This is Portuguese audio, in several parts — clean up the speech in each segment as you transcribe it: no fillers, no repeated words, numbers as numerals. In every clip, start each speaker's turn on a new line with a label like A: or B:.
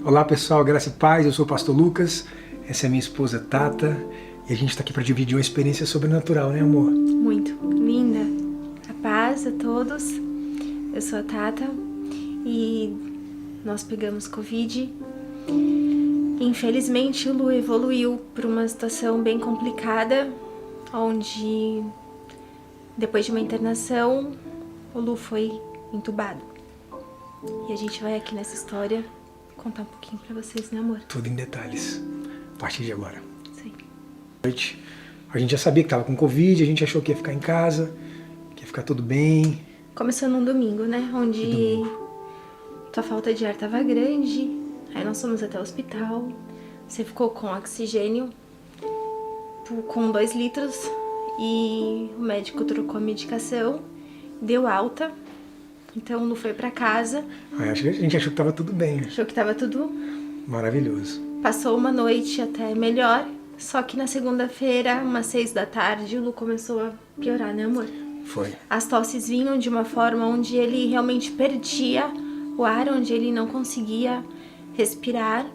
A: Olá pessoal, graça e paz, eu sou o pastor Lucas, essa é minha esposa Tata e a gente está aqui para dividir uma experiência sobrenatural, né amor?
B: Muito linda. A paz a todos. Eu sou a Tata e nós pegamos Covid. Infelizmente o Lu evoluiu para uma situação bem complicada, onde depois de uma internação o Lu foi entubado. E a gente vai aqui nessa história contar um pouquinho pra vocês, né amor?
A: Tudo em detalhes, a partir de agora.
B: Sim.
A: A gente já sabia que estava com Covid, a gente achou que ia ficar em casa, que ia ficar tudo bem.
B: Começou num domingo, né? Onde tua falta de ar tava grande. Aí nós fomos até o hospital. Você ficou com oxigênio com 2 litros e o médico trocou a medicação, deu alta. Então não foi pra casa.
A: Aí a gente achou que estava tudo bem.
B: Achou que tava tudo
A: Maravilhoso.
B: Passou uma noite até melhor, só que na segunda-feira, umas 6 da tarde, o Lu começou a piorar, né amor?
A: Foi.
B: As tosses vinham de uma forma onde ele realmente perdia o ar, onde ele não conseguia respirar.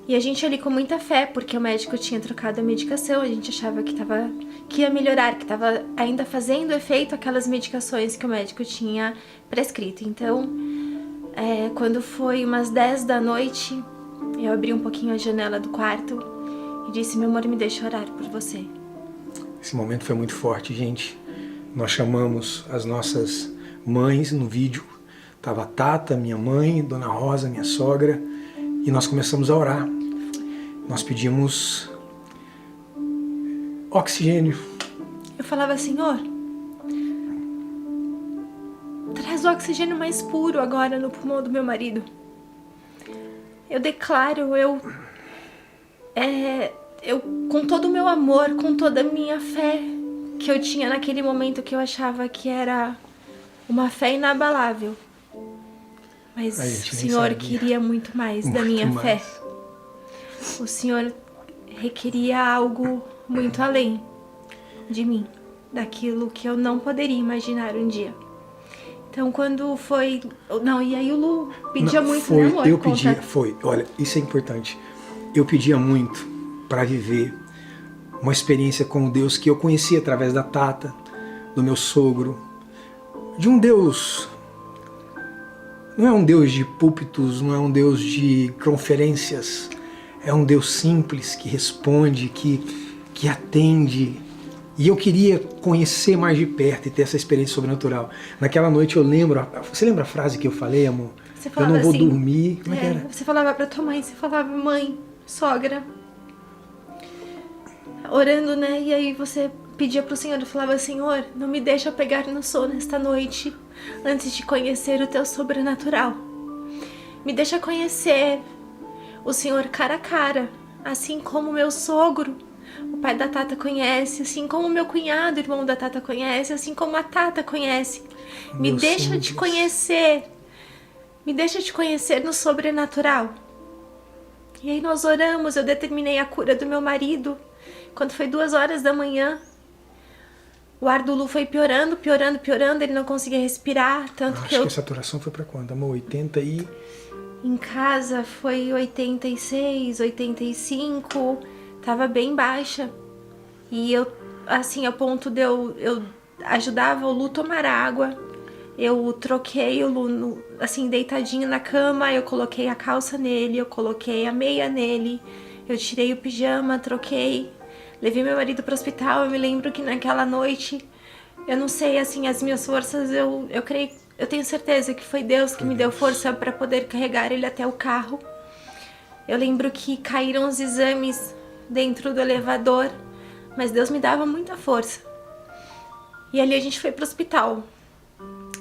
B: E a gente ali com muita fé, porque o médico tinha trocado a medicação, a gente achava que ia melhorar, que estava ainda fazendo efeito aquelas medicações que o médico tinha prescrito. Então, quando foi umas 10 da noite, eu abri um pouquinho a janela do quarto e disse: meu amor, me deixa orar por você.
A: Esse momento foi muito forte, gente. Nós chamamos as nossas mães no vídeo. Tava a Tata, minha mãe, Dona Rosa, minha sogra, e nós começamos a orar. Nós pedimos oxigênio.
B: Eu falava: Senhor, traz o oxigênio mais puro agora no pulmão do meu marido. Eu declaro, eu com todo o meu amor, com toda a minha fé que eu tinha naquele momento, que eu achava que era uma fé inabalável. Mas o Senhor queria muito mais da minha fé. O Senhor requeria algo muito além de mim, daquilo que eu não poderia imaginar um dia. Então quando foi... Não, e aí o Lu pedia muito, né amor?
A: Olha, isso é importante. Eu pedia muito para viver uma experiência com o Deus que eu conhecia através da Tata, do meu sogro, de um Deus... Não é um Deus de púlpitos, não é um Deus de conferências, é um Deus simples, que responde, que atende. E eu queria conhecer mais de perto e ter essa experiência sobrenatural. Naquela noite eu lembro... Você lembra a frase que eu falei, amor?
B: Você falava
A: eu não vou
B: assim,
A: dormir. Como é que era?
B: Você falava pra tua mãe, você falava: mãe, sogra. Orando, né? E aí você pedia pro Senhor, eu falava: Senhor, não me deixa pegar no sono esta noite antes de conhecer o teu sobrenatural. Me deixa conhecer o Senhor cara a cara, assim como meu sogro, o pai da Tata, conhece, assim como meu cunhado, irmão da Tata, conhece, assim como a Tata conhece. Me deixa te conhecer. Me deixa te conhecer no sobrenatural. E aí nós oramos, eu determinei a cura do meu marido. Quando foi 2 horas da manhã, o ar do Lu foi piorando, piorando, piorando, ele não conseguia respirar, tanto que
A: Acho que a saturação foi pra quanto, amor? 80 e...
B: Em casa foi 86, 85, tava bem baixa. E eu, assim, a ponto de eu ajudava o Lu tomar água. Eu troquei o Lu, assim, deitadinho na cama, eu coloquei a calça nele, eu coloquei a meia nele, eu tirei o pijama, troquei. Levei meu marido pro hospital. Eu me lembro que naquela noite, eu não sei, assim, as minhas forças, eu creio, eu tenho certeza que foi Deus que me deu força para poder carregar ele até o carro. Eu lembro que caíram os exames dentro do elevador, mas Deus me dava muita força. E ali a gente foi pro hospital.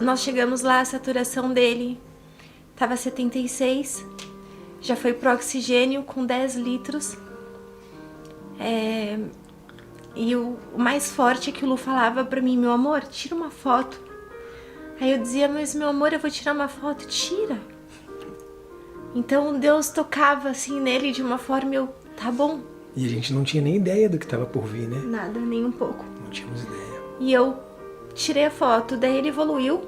B: Nós chegamos lá, a saturação dele tava 76, já foi pro oxigênio com 10 litros. E o mais forte é que o Lu falava pra mim: meu amor, tira uma foto. Aí eu dizia: mas meu amor, eu vou tirar uma foto. Tira. Então Deus tocava assim nele de uma forma, tá bom.
A: E a gente não tinha nem ideia do que estava por vir, né?
B: Nada, nem um pouco.
A: Não tínhamos ideia.
B: E eu tirei a foto, daí ele evoluiu.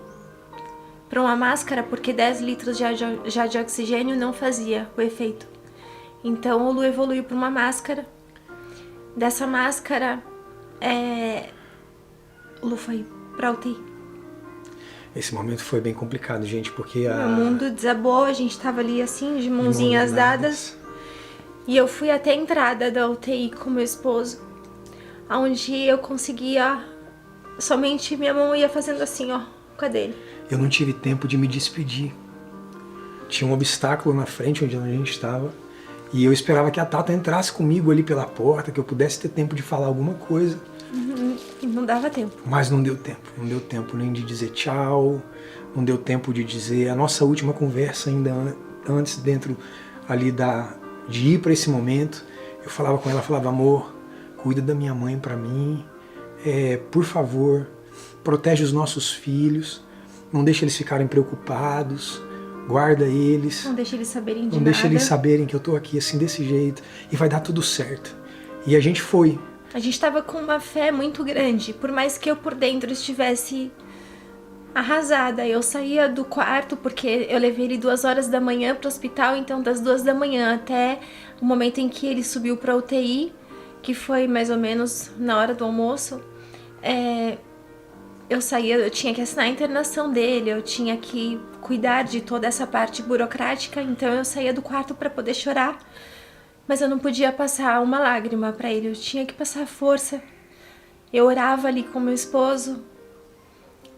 B: para uma máscara, porque 10 litros já de oxigênio não fazia o efeito. Então o Lu evoluiu para uma máscara. Dessa máscara, o Lu foi pra UTI.
A: Esse momento foi bem complicado, gente, porque
B: Meu mundo desabou, a gente tava ali assim, de mãozinhas dadas. E eu fui até a entrada da UTI com meu esposo, onde eu conseguia, somente minha mão ia fazendo assim, ó, com a dele.
A: Eu não tive tempo de me despedir. Tinha um obstáculo na frente onde a gente estava, e eu esperava que a Tata entrasse comigo ali pela porta, que eu pudesse ter tempo de falar alguma coisa.
B: Não dava tempo.
A: Mas não deu tempo. Não deu tempo nem de dizer tchau, não deu tempo de dizer a nossa última conversa ainda antes, dentro ali de ir para esse momento. Eu falava com ela, falava, amor, cuida da minha mãe para mim, por favor, protege os nossos filhos, não deixa eles ficarem preocupados, guarda eles.
B: Não deixa eles saberem de nada.
A: Não deixa eles saberem que eu tô aqui assim, desse jeito, e vai dar tudo certo. E a gente foi.
B: A gente estava com uma fé muito grande, por mais que eu por dentro estivesse arrasada. Eu saía do quarto, porque eu levei ele 2 horas da manhã pro hospital, então das 2 da manhã até o momento em que ele subiu pra UTI, que foi mais ou menos na hora do almoço, eu tinha que assinar a internação dele, eu tinha que cuidar de toda essa parte burocrática, então eu saía do quarto para poder chorar. Mas eu não podia passar uma lágrima para ele, eu tinha que passar força. Eu orava ali com meu esposo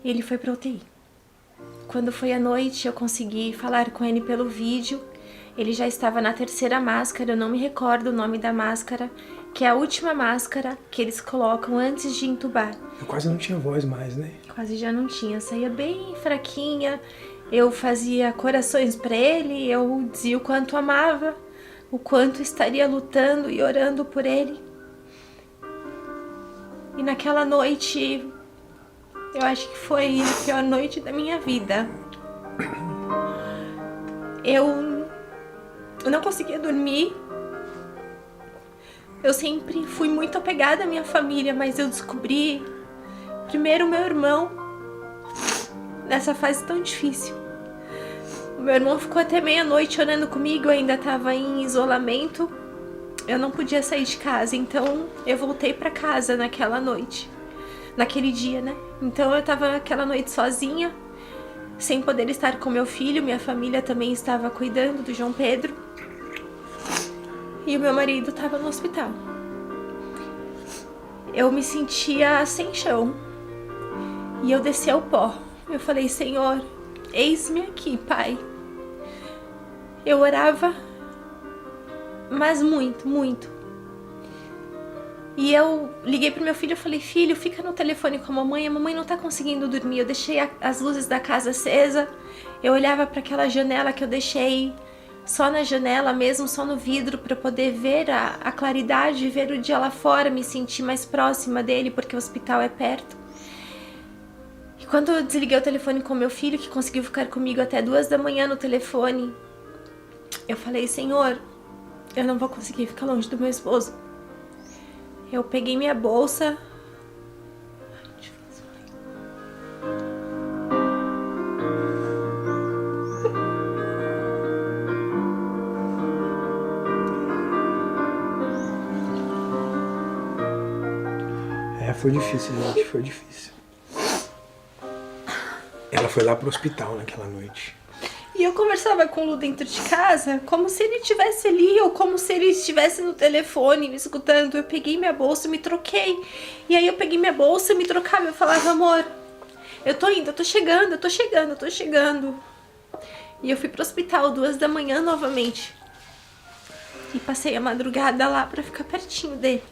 B: e ele foi pra UTI. Quando foi à noite, eu consegui falar com ele pelo vídeo. Ele já estava na 3ª máscara, eu não me recordo o nome da máscara, que é a última máscara que eles colocam antes de entubar.
A: Eu quase não tinha voz mais, né?
B: Quase já não tinha, saía bem fraquinha. Eu fazia corações para ele, eu dizia o quanto amava, o quanto estaria lutando e orando por ele. E naquela noite, eu acho que foi a pior noite da minha vida. Eu não conseguia dormir. Eu sempre fui muito apegada à minha família, mas eu descobri primeiro o meu irmão nessa fase tão difícil. O meu irmão ficou até meia-noite orando comigo, eu ainda estava em isolamento. Eu não podia sair de casa, então eu voltei para casa naquela noite. Naquele dia, né? Então eu estava naquela noite sozinha, sem poder estar com meu filho. Minha família também estava cuidando do João Pedro. E o meu marido estava no hospital. Eu me sentia sem chão. E eu desci ao pó. Eu falei, Senhor, eis-me aqui, Pai. Eu orava, mas muito, muito. E eu liguei pro meu filho e falei, filho, fica no telefone com a mamãe não tá conseguindo dormir. Eu deixei as luzes da casa acesa, eu olhava para aquela janela que eu deixei só na janela mesmo, só no vidro, para poder ver a claridade, ver o dia lá fora, me sentir mais próxima dele, porque o hospital é perto. E quando eu desliguei o telefone com meu filho, que conseguiu ficar comigo até 2 da manhã no telefone, eu falei, Senhor, eu não vou conseguir ficar longe do meu esposo. Eu peguei minha bolsa.
A: Foi difícil, gente, foi difícil. Ela foi lá pro hospital naquela noite.
B: E eu conversava com o Lu dentro de casa, como se ele estivesse ali, ou como se ele estivesse no telefone me escutando. Eu peguei minha bolsa, me troquei. E aí eu peguei minha bolsa, me trocava, eu falava, amor, eu tô indo, eu tô chegando, eu tô chegando, eu tô chegando. E eu fui pro hospital 2 da manhã novamente. E passei a madrugada lá pra ficar pertinho dele.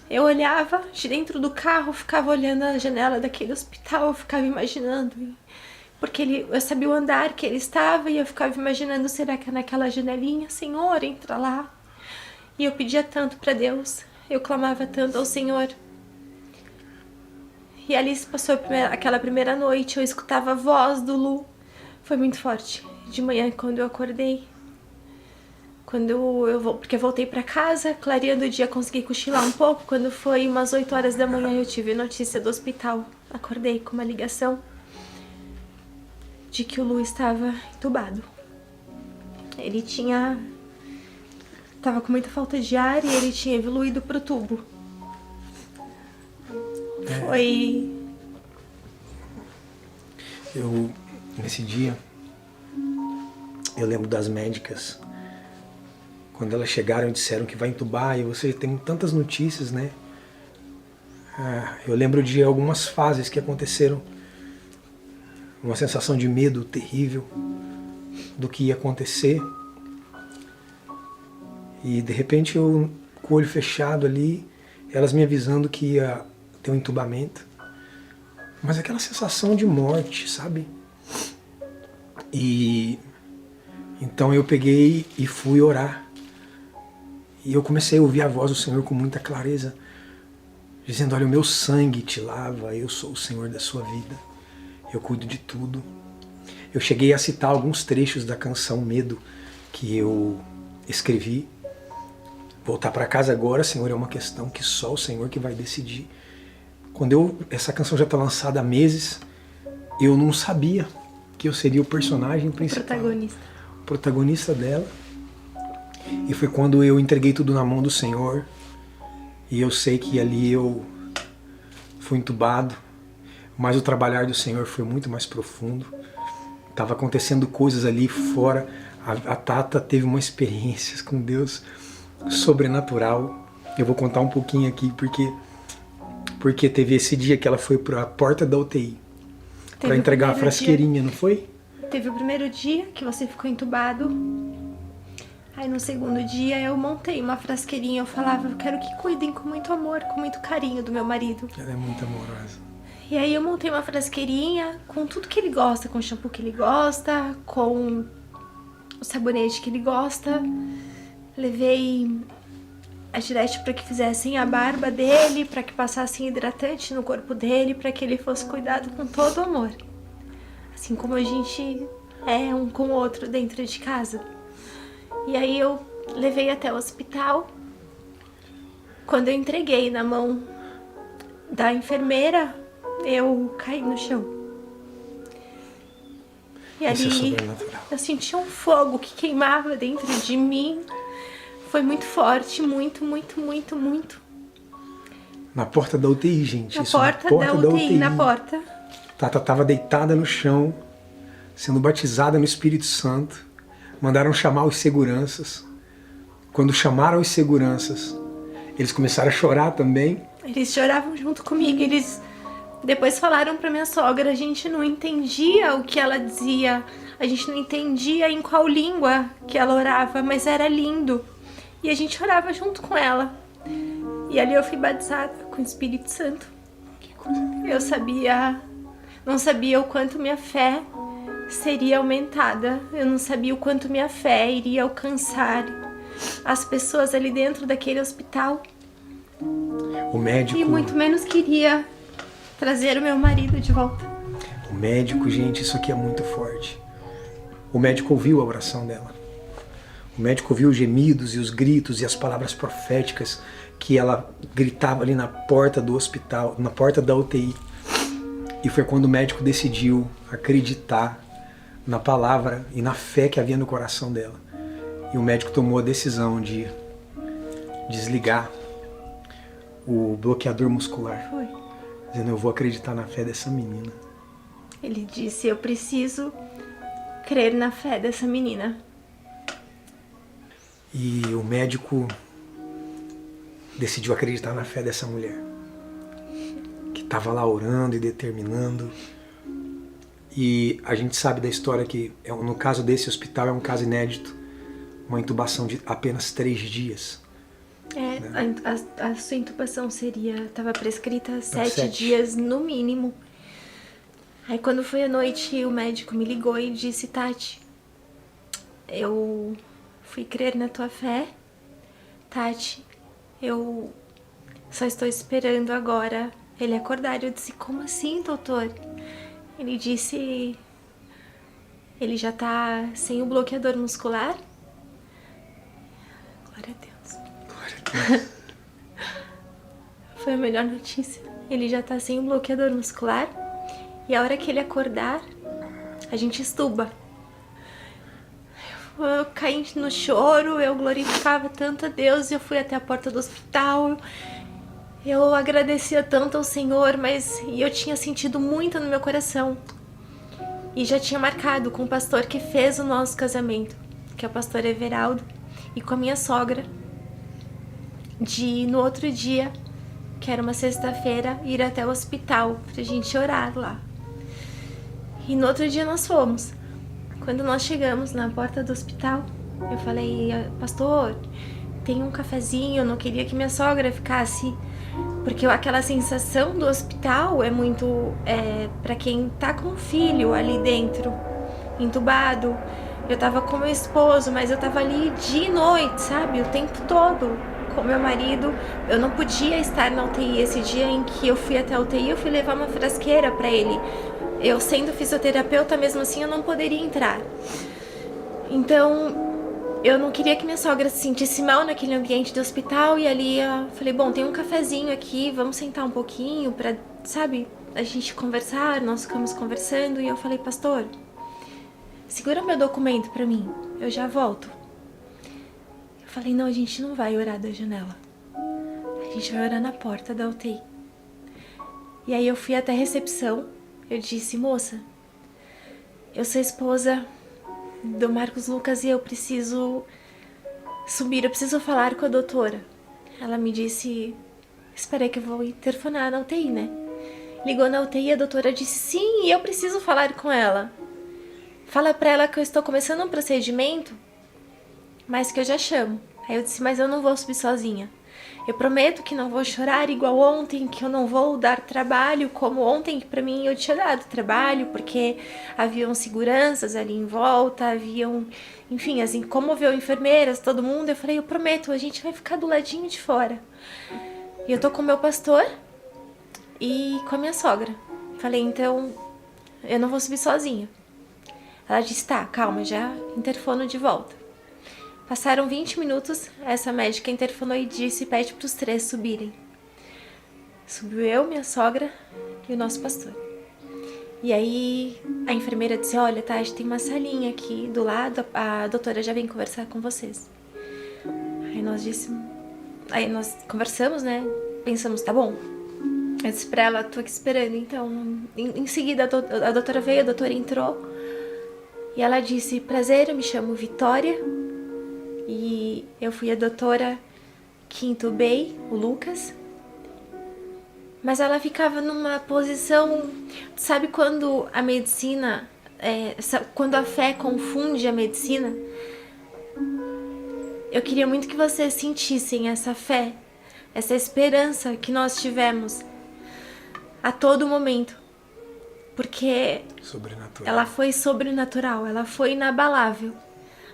B: Eu olhava de dentro do carro, ficava olhando a janela daquele hospital, eu ficava imaginando, porque eu sabia o andar que ele estava e eu ficava imaginando, será que é naquela janelinha? Senhor, entra lá. E eu pedia tanto para Deus, eu clamava tanto ao Senhor. E ali se passou aquela primeira noite, eu escutava a voz do Lu, foi muito forte. De manhã, quando eu acordei, porque eu voltei pra casa, clareando o dia, consegui cochilar um pouco. Quando foi umas 8 horas da manhã, eu tive notícia do hospital. Acordei com uma ligação. de que o Lu estava entubado. Ele tava com muita falta de ar e ele tinha evoluído pro tubo.
A: Nesse dia, eu lembro das médicas, quando elas chegaram e disseram que vai entubar, e você tem tantas notícias, né? Eu lembro de algumas fases que aconteceram, uma sensação de medo terrível do que ia acontecer. E de repente eu, com o olho fechado ali, elas me avisando que ia ter um entubamento. Mas aquela sensação de morte, sabe? E então eu peguei e fui orar. E eu comecei a ouvir a voz do Senhor com muita clareza, dizendo: olha, o meu sangue te lava, eu sou o Senhor da sua vida, eu cuido de tudo. Eu cheguei a citar alguns trechos da canção Medo que eu escrevi. Voltar para casa agora, Senhor, é uma questão que só o Senhor que vai decidir. Quando essa canção já está lançada há meses, eu não sabia que eu seria o personagem principal, o protagonista dela. E foi quando eu entreguei tudo na mão do Senhor, e eu sei que ali eu fui entubado, mas o trabalhar do Senhor foi muito mais profundo. Estava acontecendo coisas ali fora. A Tata teve uma experiência com Deus sobrenatural. Eu vou contar um pouquinho aqui, porque teve esse dia que ela foi para a porta da UTI para entregar a frasqueirinha, não foi?
B: Teve o primeiro dia que você ficou entubado. Aí no segundo dia eu montei uma frasqueirinha. Eu falava: eu quero que cuidem com muito amor, com muito carinho do meu marido.
A: Ela é muito amorosa.
B: E aí eu montei uma frasqueirinha com tudo que ele gosta, com o shampoo que ele gosta, com o sabonete que ele gosta. Levei a Gillette para que fizessem a barba dele, para que passassem hidratante no corpo dele, para que ele fosse cuidado com todo o amor. Assim como a gente é um com o outro dentro de casa. E aí eu levei até o hospital. Quando eu entreguei na mão da enfermeira, eu caí no chão. E ali eu senti um fogo que queimava dentro de mim. Foi muito forte, muito, muito, muito, muito.
A: Na porta da UTI, gente.
B: Na porta da UTI, na porta.
A: Tata estava deitada no chão, sendo batizada no Espírito Santo. Mandaram chamar os seguranças. Quando chamaram os seguranças, eles começaram a chorar também.
B: Eles choravam junto comigo. Eles depois falaram para minha sogra. A gente não entendia o que ela dizia. A gente não entendia em qual língua que ela orava, mas era lindo. E a gente orava junto com ela. E ali eu fui batizada com o Espírito Santo. Eu não sabia o quanto minha fé seria aumentada. Eu não sabia o quanto minha fé iria alcançar as pessoas ali dentro daquele hospital.
A: O médico...
B: E muito menos queria trazer o meu marido de volta.
A: O médico, gente, isso aqui é muito forte. O médico ouviu a oração dela. O médico ouviu os gemidos e os gritos e as palavras proféticas que ela gritava ali na porta do hospital, na porta da UTI. E foi quando o médico decidiu acreditar na palavra e na fé que havia no coração dela. E o médico tomou a decisão de desligar o bloqueador muscular.
B: Foi.
A: Dizendo: eu vou acreditar na fé dessa menina.
B: Ele disse: eu preciso crer na fé dessa menina.
A: E o médico decidiu acreditar na fé dessa mulher, que estava lá orando e determinando. E a gente sabe da história que, no caso desse hospital, é um caso inédito. Uma intubação de apenas 3 dias.
B: Né? A sua intubação estava prescrita 7 dias no mínimo. Aí quando foi à noite, o médico me ligou e disse: Tati, eu fui crer na tua fé. Tati, eu só estou esperando agora ele acordar. Eu disse: como assim, doutor? Ele disse: ele já tá sem o bloqueador muscular. Glória a Deus.
A: Glória a Deus.
B: Foi a melhor notícia. Ele já tá sem o bloqueador muscular. E a hora que ele acordar, a gente estuba. Eu caí no choro, eu glorificava tanto a Deus, eu fui até a porta do hospital, eu agradecia tanto ao Senhor, mas eu tinha sentido muito no meu coração. E já tinha marcado com o pastor que fez o nosso casamento, que é o pastor Everaldo, e com a minha sogra, de no outro dia, que era uma sexta-feira, ir até o hospital pra gente orar lá. E no outro dia nós fomos. Quando nós chegamos na porta do hospital, eu falei, pastor, tem um cafezinho, eu não queria que minha sogra ficasse, porque aquela sensação do hospital é muito, pra quem tá com o filho ali dentro, entubado. Eu tava com meu esposo, mas eu tava ali dia e noite, sabe, o tempo todo com meu marido. Eu não podia estar na UTI. Esse dia em que eu fui até a UTI, eu fui levar uma frasqueira pra ele. Eu, sendo fisioterapeuta, mesmo assim, eu não poderia entrar. Então, eu não queria que minha sogra se sentisse mal naquele ambiente do hospital. E ali eu falei, bom, tem um cafezinho aqui, vamos sentar um pouquinho pra, sabe, a gente conversar. Nós ficamos conversando e eu falei, pastor, segura meu documento pra mim, eu já volto. Eu falei, não, a gente não vai orar da janela. A gente vai orar na porta da UTI. E aí eu fui até a recepção. Eu disse, moça, eu sou esposa do Marcos Lucas e eu preciso subir, eu preciso falar com a doutora. Ela me disse, espera aí que eu vou interfonar na UTI, né? Ligou na UTI e a doutora disse, sim, eu preciso falar com ela. Fala pra ela que eu estou começando um procedimento, mas que eu já chamo. Aí eu disse, mas eu não vou subir sozinha. Eu prometo que não vou chorar igual ontem, que eu não vou dar trabalho como ontem, que pra mim eu tinha dado trabalho, porque haviam seguranças ali em volta, haviam, enfim, assim, comoveu enfermeiras, todo mundo. Eu falei, eu prometo, a gente vai ficar do ladinho de fora. E eu tô com o meu pastor e com a minha sogra. Falei, então, eu não vou subir sozinha. Ela disse, tá, calma, já interfono de volta. Passaram 20 minutos, essa médica interfonou e disse, pede para os 3 subirem. Subiu eu, minha sogra e o nosso pastor. E aí a enfermeira disse, olha, tá, a gente tem uma salinha aqui do lado, a doutora já vem conversar com vocês. Aí nós conversamos, né, pensamos, tá bom. Eu disse pra ela, tô aqui esperando, então. Em seguida a doutora veio, a doutora entrou. E ela disse, prazer, eu me chamo Vitória. E eu fui a doutora que intubei o Lucas. Mas ela ficava numa posição... Sabe quando a medicina... quando a fé confunde a medicina? Eu queria muito que vocês sentissem essa fé, essa esperança que nós tivemos a todo momento. Porque ela foi sobrenatural, ela foi inabalável.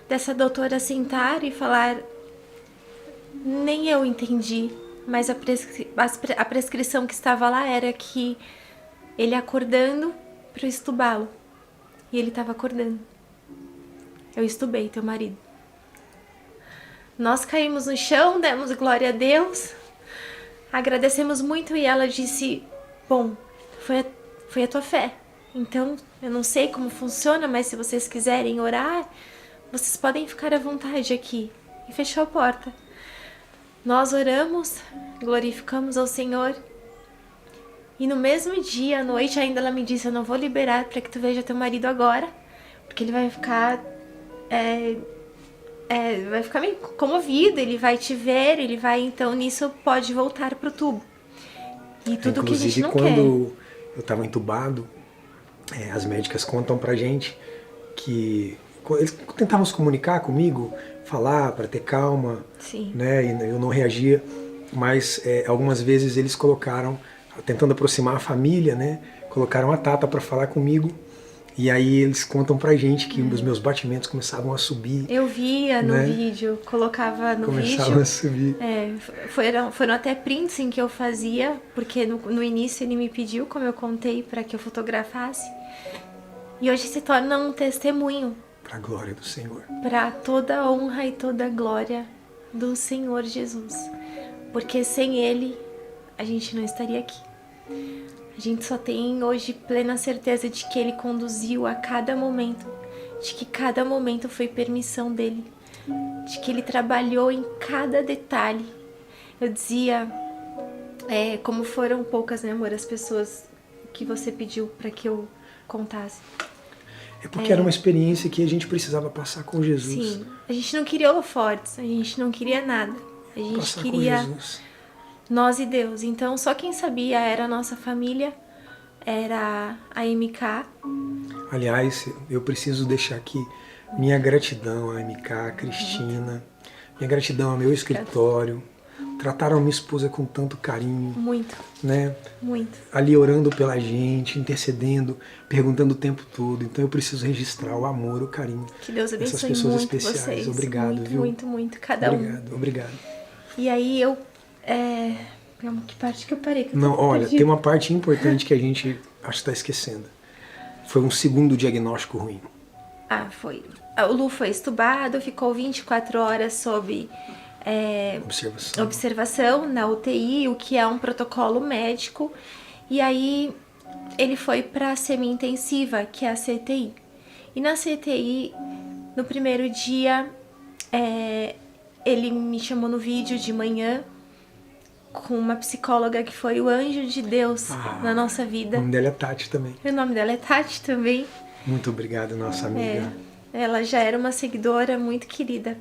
B: Dessa doutora sentar e falar, nem eu entendi, mas a prescrição que estava lá era que ele acordando para eu estubá-lo. E ele estava acordando. Eu estubei teu marido. Nós caímos no chão, demos glória a Deus, agradecemos muito e ela disse, bom, foi a tua fé. Então, eu não sei como funciona, mas se vocês quiserem orar, vocês podem ficar à vontade aqui. E fechou a porta. Nós oramos, glorificamos ao Senhor. E no mesmo dia, à noite, ainda ela me disse, eu não vou liberar para que tu veja teu marido agora, porque ele vai ficar... vai ficar meio comovido, ele vai te ver, ele vai, então, nisso pode voltar pro tubo. E tudo que a gente não quer.
A: Inclusive, quando eu estava entubado, as médicas contam pra gente que... Eles tentavam se comunicar comigo, falar para ter calma,
B: sim,
A: né? E eu não reagia, mas algumas vezes eles colocaram, tentando aproximar a família, né? Colocaram a Tata para falar comigo, e aí eles contam pra gente que os meus batimentos começavam a subir.
B: Eu via no vídeo, colocava no vídeo.
A: Começavam a subir.
B: Foram até prints em que eu fazia, porque no início ele me pediu, como eu contei, para que eu fotografasse. E hoje se torna um testemunho.
A: Para a glória do Senhor.
B: Para toda a honra e toda a glória do Senhor Jesus. Porque sem Ele, a gente não estaria aqui. A gente só tem hoje plena certeza de que Ele conduziu a cada momento, de que cada momento foi permissão dEle, de que Ele trabalhou em cada detalhe. Eu dizia, como foram poucas, né, amor, as pessoas que você pediu para que eu contasse.
A: É porque era uma experiência que a gente precisava passar com Jesus.
B: Sim, a gente não queria holofotes, a gente não queria nada. A gente
A: Passar
B: queria
A: com Jesus.
B: nós e Deus. Então só quem sabia era a nossa família, era a MK.
A: Aliás, eu preciso deixar aqui minha gratidão à MK, à Cristina, minha gratidão ao meu escritório. Trataram minha esposa com tanto carinho.
B: Muito,
A: né?
B: muito.
A: Ali orando pela gente, intercedendo, perguntando o tempo todo. Então eu preciso registrar o amor, o carinho
B: Que Deus abençoe
A: dessas pessoas
B: muito
A: especiais.
B: vocês.
A: Obrigado,
B: muito,
A: viu?
B: muito, muito. Cada
A: Obrigado, obrigado.
B: E aí eu... Que parte que eu parei? Que eu
A: Não, olha,
B: perdi.
A: tem uma parte importante que a gente acho que está esquecendo. Foi um segundo diagnóstico ruim.
B: Foi. O Lu foi estubado, ficou 24 horas sob observação na UTI, o que é um protocolo médico. E aí ele foi para a semi-intensiva, que é a CTI. E na CTI, no primeiro dia, ele me chamou no vídeo de manhã com uma psicóloga que foi o anjo de Deus na nossa vida.
A: O nome dela é Tati também.
B: O nome dela é Tati também.
A: Muito obrigado, nossa amiga.
B: Ela já era uma seguidora muito querida.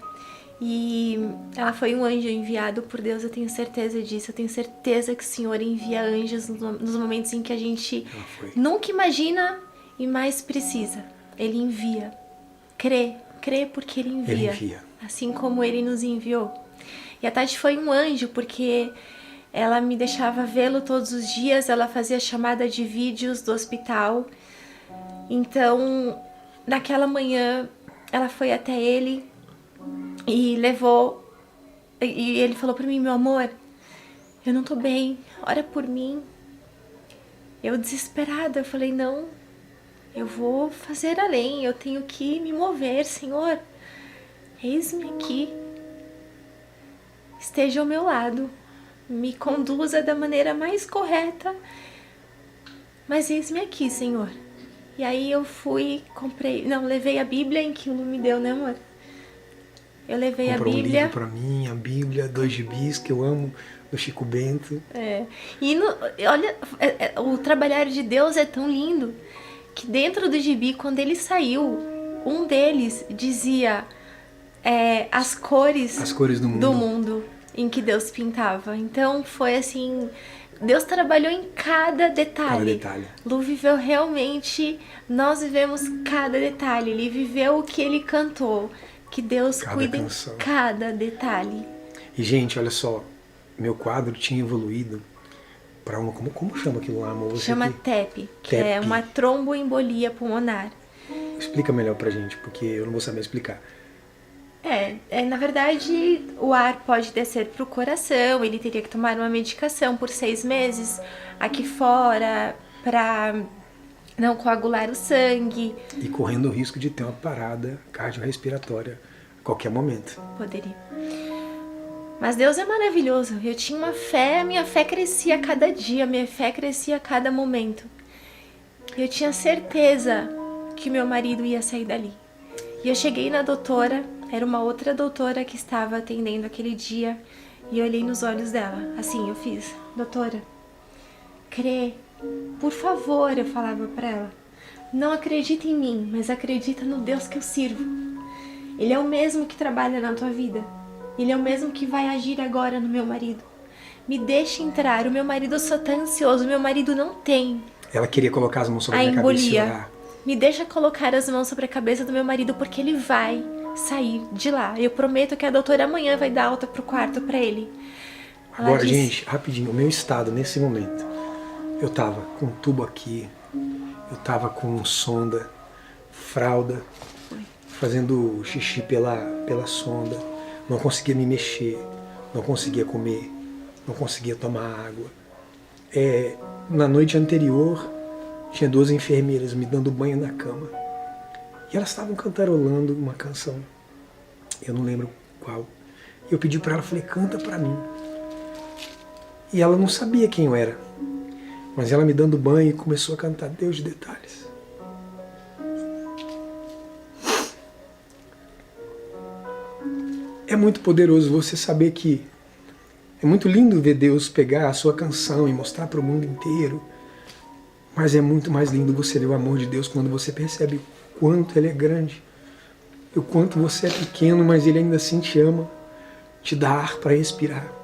B: E ela foi um anjo enviado por Deus, eu tenho certeza disso. Eu tenho certeza que o Senhor envia anjos nos momentos em que a gente nunca imagina e mais precisa. Ele envia. Crê porque Ele envia.
A: Ele envia.
B: Assim como Ele nos enviou. E a Tati foi um anjo porque ela me deixava vê-lo todos os dias, ela fazia chamada de vídeos do hospital. Então, naquela manhã, ela foi até ele e levou... E ele falou pra mim, meu amor, eu não tô bem, ora por mim. Eu desesperada, eu falei, não, eu vou fazer além, eu tenho que me mover, Senhor. Eis-me aqui. Esteja ao meu lado, me conduza da maneira mais correta, mas eis-me aqui, Senhor. E aí eu fui, levei a Bíblia em que o Lu me deu, né, amor? Eu levei
A: Comprou
B: a Bíblia.
A: um livro pra mim, a Bíblia, 2 gibis que eu amo, do Chico Bento.
B: E olha, o trabalhar de Deus é tão lindo que dentro do gibi, quando ele saiu, um deles dizia as cores do mundo em que Deus pintava. Então foi assim, Deus trabalhou em cada detalhe. Lu viveu realmente, nós vivemos cada detalhe. Ele viveu o que ele cantou, que Deus cuida em cada detalhe.
A: E gente, olha só, meu quadro tinha evoluído para uma, como chama aquilo lá, amor?
B: Chama TEP, que é uma tromboembolia pulmonar.
A: Explica melhor pra gente, porque eu não vou saber explicar.
B: Na verdade, o ar pode descer pro coração, ele teria que tomar uma medicação por 6 meses aqui fora para não coagular o sangue.
A: E correndo o risco de ter uma parada cardiorrespiratória a qualquer momento.
B: Poderia. Mas Deus é maravilhoso. Eu tinha uma fé, minha fé crescia a cada dia, minha fé crescia a cada momento. Eu tinha certeza que meu marido ia sair dali. E eu cheguei na doutora, era uma outra doutora que estava atendendo aquele dia, e eu olhei nos olhos dela. Assim, eu fiz, doutora, crê, por favor, eu falava pra ela. Não acredita em mim, mas acredita no Deus que eu sirvo. Ele é o mesmo que trabalha na tua vida. Ele é o mesmo que vai agir agora no meu marido. Me deixa entrar, o meu marido só tá ansioso, o meu marido não tem.
A: Ela queria colocar as mãos sobre a minha cabeça e orar.
B: Me deixa colocar as mãos sobre a cabeça do meu marido, porque ele vai sair de lá. Eu prometo que a doutora amanhã vai dar alta pro quarto pra ele.
A: Agora, gente, rapidinho, o meu estado nesse momento. Eu tava com um tubo aqui, eu tava com sonda, fralda, fazendo xixi pela sonda. Não conseguia me mexer, não conseguia comer, não conseguia tomar água. Na noite anterior, tinha 2 enfermeiras me dando banho na cama. E elas estavam cantarolando uma canção. Eu não lembro qual. Eu pedi para ela, falei, canta para mim. E ela não sabia quem eu era. Mas ela me dando banho e começou a cantar Deus de detalhes. É muito poderoso você saber que é muito lindo ver Deus pegar a sua canção e mostrar para o mundo inteiro. Mas é muito mais lindo você ver o amor de Deus quando você percebe o quanto Ele é grande. O quanto você é pequeno, mas Ele ainda assim te ama. Te dá ar para respirar.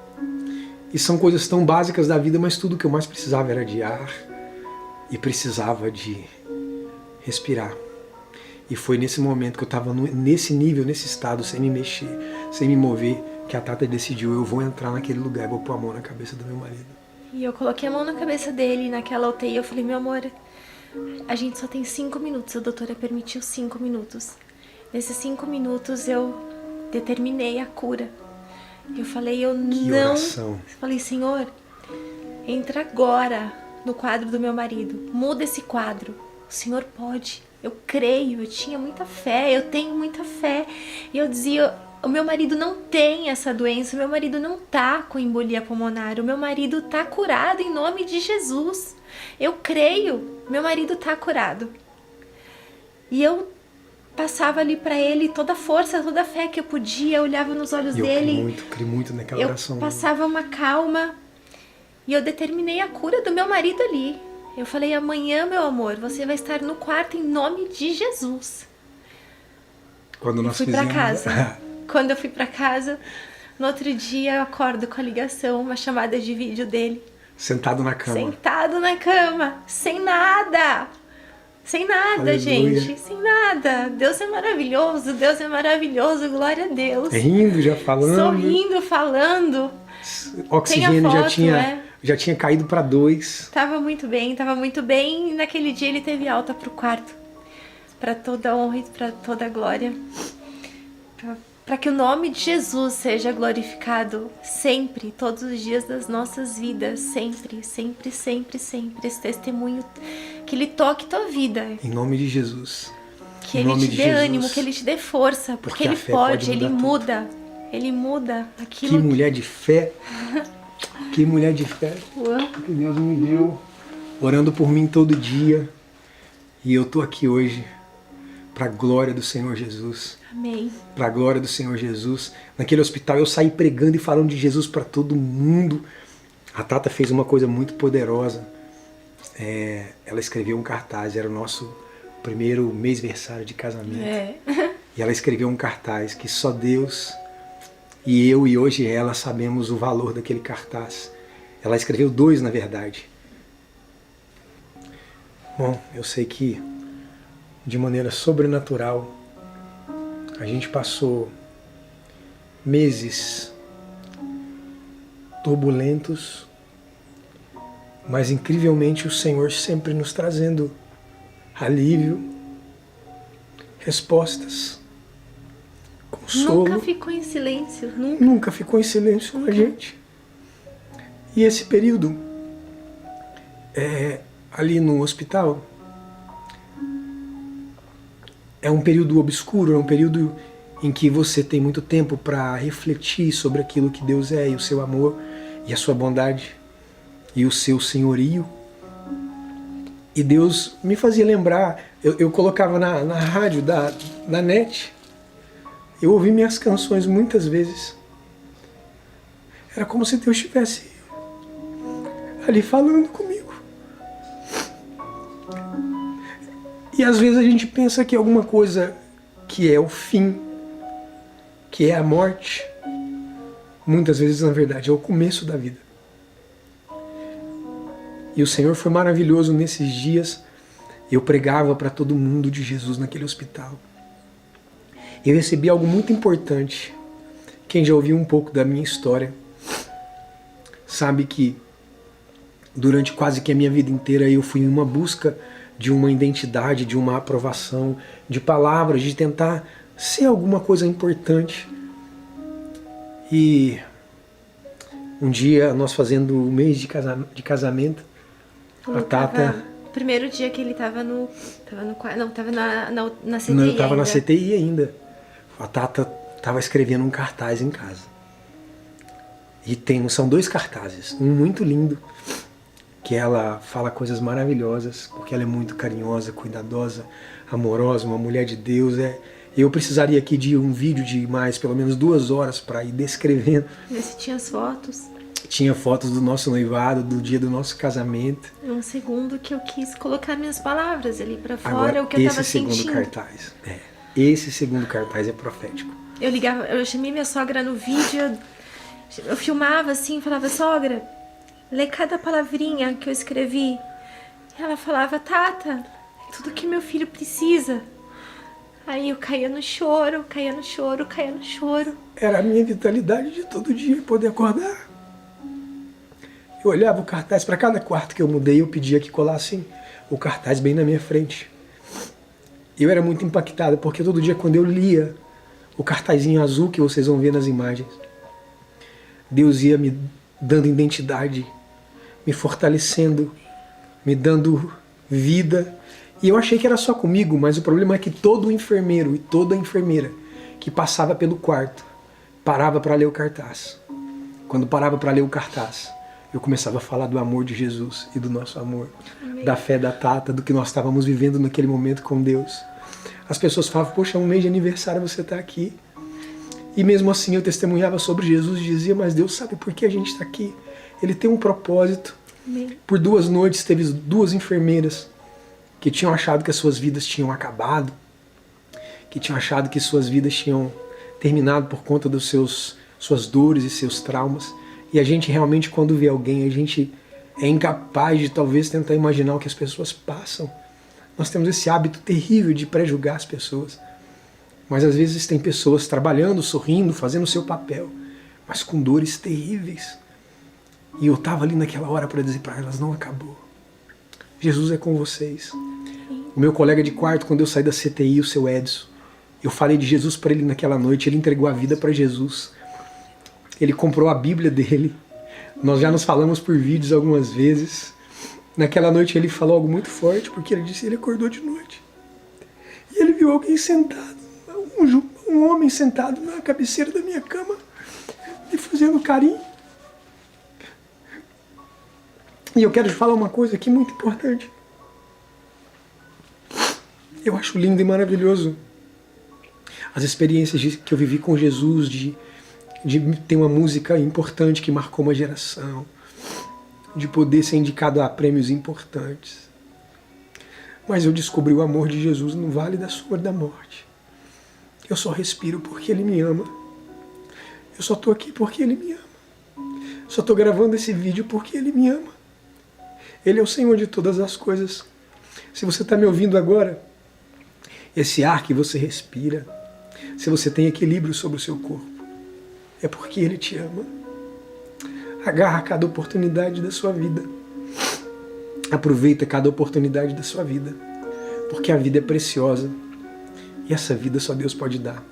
A: E são coisas tão básicas da vida, mas tudo que eu mais precisava era de ar. E precisava de respirar. E foi nesse momento que eu estava nesse nível, nesse estado, sem me mexer, sem me mover, que a Tata decidiu, eu vou entrar naquele lugar, vou pôr a mão na cabeça do meu marido.
B: E eu coloquei a mão na cabeça dele, naquela UTI, eu falei, meu amor, a gente só tem 5 minutos, a doutora permitiu 5 minutos. Nesses 5 minutos eu determinei a cura. Eu falei,
A: Que oração.
B: Eu falei, Senhor, entra agora no quadro do meu marido, muda esse quadro, o Senhor pode. Eu creio, eu tinha muita fé, eu tenho muita fé. E eu dizia, o meu marido não tem essa doença, o meu marido não tá com embolia pulmonar, o meu marido tá curado em nome de Jesus. Eu creio, meu marido tá curado. E eu passava ali pra ele toda a força, toda a fé que eu podia, eu olhava nos olhos dele.
A: Eu criei muito naquela oração.
B: Eu passava uma calma e eu determinei a cura do meu marido ali. Eu falei, amanhã, meu amor, você vai estar no quarto em nome de Jesus.
A: Quando nós
B: fui pra casa. Quando eu fui pra casa, no outro dia eu acordo com a ligação, uma chamada de vídeo dele.
A: Sentado na cama.
B: Sentado na cama, sem nada. Sem nada,
A: Aleluia.
B: gente, sem nada. Deus é maravilhoso, glória a Deus.
A: Rindo, já falando.
B: Sorrindo, falando.
A: Oxigênio
B: foto,
A: já tinha caído para 2.
B: Tava muito bem. E naquele dia ele teve alta pro quarto. Para toda honra e para toda glória. Para que o nome de Jesus seja glorificado sempre, todos os dias das nossas vidas. Sempre. Esse testemunho, que ele toque tua vida.
A: Em nome de Jesus.
B: Que ele te dê ânimo, que ele te dê força. Porque ele pode, ele muda. Ele muda aquilo.
A: Que mulher de fé. Que mulher de fé.
B: Uau.
A: Que Deus me deu. Orando por mim todo dia. E eu tô aqui hoje para a glória do Senhor Jesus.
B: Amém.
A: Para a glória do Senhor Jesus. Naquele hospital eu saí pregando e falando de Jesus para todo mundo. A Tata fez uma coisa muito poderosa. Ela escreveu um cartaz, era o nosso primeiro mêsversário de casamento. E ela escreveu um cartaz que só Deus e eu e hoje ela sabemos o valor daquele cartaz. Ela escreveu 2, na verdade. Bom, eu sei que de maneira sobrenatural a gente passou meses turbulentos, mas incrivelmente o Senhor sempre nos trazendo alívio, respostas, consolo.
B: Nunca ficou em silêncio.
A: Nunca ficou em silêncio com a gente. E esse período ali no hospital é um período obscuro, é um período em que você tem muito tempo para refletir sobre aquilo que Deus é e o seu amor e a sua bondade e o seu senhorio. E Deus me fazia lembrar, eu colocava na rádio da NET, eu ouvi minhas canções muitas vezes. Era como se Deus estivesse ali falando comigo. E às vezes a gente pensa que alguma coisa que é o fim, que é a morte, muitas vezes na verdade é o começo da vida. E o Senhor foi maravilhoso nesses dias. Eu pregava para todo mundo de Jesus naquele hospital. Eu recebi algo muito importante. Quem já ouviu um pouco da minha história sabe que durante quase que a minha vida inteira eu fui em uma busca de uma identidade, de uma aprovação, de palavras, de tentar ser alguma coisa importante. E um dia, nós fazendo o mês de casamento, a Tata...
B: O primeiro dia que ele tava na CTI.
A: Não, eu tava
B: ainda.
A: na CTI ainda. A Tata tava escrevendo um cartaz em casa. E são 2 cartazes, um muito lindo que ela fala coisas maravilhosas, porque ela é muito carinhosa, cuidadosa, amorosa, uma mulher de Deus. Eu precisaria aqui de um vídeo de mais, pelo menos 2 horas para ir descrevendo.
B: Esse tinha as fotos.
A: Tinha fotos do nosso noivado, do dia do nosso casamento.
B: Um segundo que eu quis colocar minhas palavras ali pra fora,
A: Agora,
B: o que eu tava sentindo.
A: Esse segundo cartaz é profético.
B: Eu chamei minha sogra no vídeo, eu filmava assim, falava, sogra, lê cada palavrinha que eu escrevi. E ela falava, Tata, é tudo que meu filho precisa. Aí eu caía no choro, caía no choro, caía no choro.
A: Era a minha vitalidade de todo dia poder acordar. Eu olhava o cartaz, para cada quarto que eu mudei, eu pedia que colassem o cartaz bem na minha frente. Eu era muito impactado, porque todo dia quando eu lia o cartazinho azul que vocês vão ver nas imagens, Deus ia me dando identidade, me fortalecendo, me dando vida. E eu achei que era só comigo, mas o problema é que todo enfermeiro e toda enfermeira que passava pelo quarto parava para ler o cartaz. Quando parava para ler o cartaz, eu começava a falar do amor de Jesus e do nosso amor, Amém. Da fé da Tata, do que nós estávamos vivendo naquele momento com Deus. As pessoas falavam, poxa, um mês de aniversário você está aqui. E mesmo assim eu testemunhava sobre Jesus e dizia, mas Deus sabe por que a gente está aqui. Ele tem um propósito. Amém. Por 2 noites teve 2 enfermeiras que tinham achado que as suas vidas tinham acabado, que tinham achado que suas vidas tinham terminado por conta dos suas dores e seus traumas. E a gente realmente, quando vê alguém, a gente é incapaz de talvez tentar imaginar o que as pessoas passam. Nós temos esse hábito terrível de pré-julgar as pessoas. Mas às vezes tem pessoas trabalhando, sorrindo, fazendo o seu papel, mas com dores terríveis. E eu estava ali naquela hora para dizer para elas, não acabou. Jesus é com vocês. O meu colega de quarto, quando eu saí da CTI, o seu Edson, eu falei de Jesus para ele naquela noite, ele entregou a vida para Jesus. Ele comprou a Bíblia dele. Nós já nos falamos por vídeos algumas vezes. Naquela noite ele falou algo muito forte, porque ele disse que ele acordou de noite. E ele viu alguém sentado, um homem sentado na cabeceira da minha cama, me fazendo carinho. E eu quero te falar uma coisa aqui muito importante. Eu acho lindo e maravilhoso as experiências que eu vivi com Jesus, de ter uma música importante que marcou uma geração, de poder ser indicado a prêmios importantes. Mas eu descobri o amor de Jesus no vale da sombra da morte. Eu só respiro porque Ele me ama. Eu só estou aqui porque Ele me ama. Só estou gravando esse vídeo porque Ele me ama. Ele é o Senhor de todas as coisas. Se você está me ouvindo agora, esse ar que você respira, se você tem equilíbrio sobre o seu corpo, é porque Ele te ama. Agarra cada oportunidade da sua vida. Aproveita cada oportunidade da sua vida. Porque a vida é preciosa. E essa vida só Deus pode dar.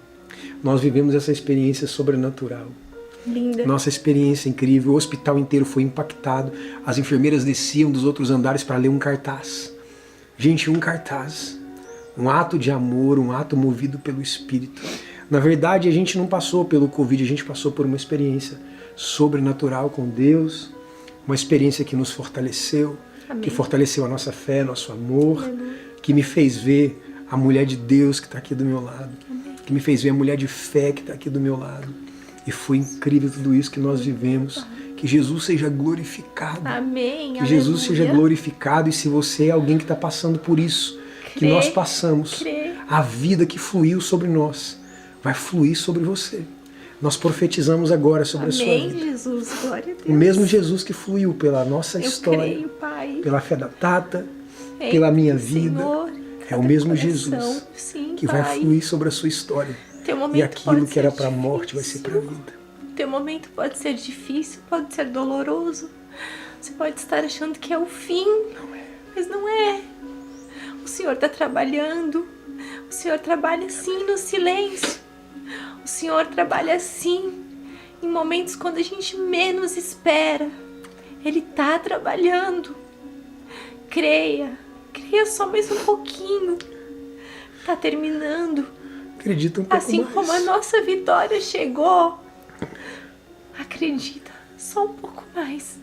A: Nós vivemos essa experiência sobrenatural.
B: Linda.
A: Nossa experiência incrível. O hospital inteiro foi impactado. As enfermeiras desciam dos outros andares para ler um cartaz. Gente, um cartaz. Um ato de amor, um ato movido pelo Espírito. Na verdade, a gente não passou pelo Covid, a gente passou por uma experiência sobrenatural com Deus, uma experiência que nos fortaleceu, Amém. Que fortaleceu a nossa fé, nosso amor, Amém. Que me fez ver a mulher de Deus que está aqui do meu lado, Amém. Que me fez ver a mulher de fé que está aqui do meu lado. E foi incrível tudo isso que nós vivemos. Que Jesus seja glorificado.
B: Amém.
A: Que Jesus seja glorificado. E se você é alguém que está passando por isso, que nós passamos, a vida que fluiu sobre nós vai fluir sobre você. Nós profetizamos agora sobre
B: Amém,
A: a sua vida.
B: Jesus, glória a Deus.
A: O mesmo Jesus que fluiu pela nossa história,
B: creio, Pai.
A: Pela fé da Tata, pela minha vida.
B: Senhor,
A: é o mesmo
B: coração.
A: Jesus
B: Sim,
A: que
B: Pai.
A: vai fluir sobre a sua história. E aquilo que era para a morte vai ser para a vida.
B: Teu momento pode ser difícil, pode ser doloroso. Você pode estar achando que é o fim, mas não é. O Senhor está trabalhando. O Senhor trabalha assim no silêncio. O Senhor trabalha assim em momentos quando a gente menos espera. Ele está trabalhando. Creia só mais um pouquinho. Está terminando.
A: Acredita um pouco
B: assim
A: mais.
B: Como a nossa vitória chegou. Acredita só um pouco mais.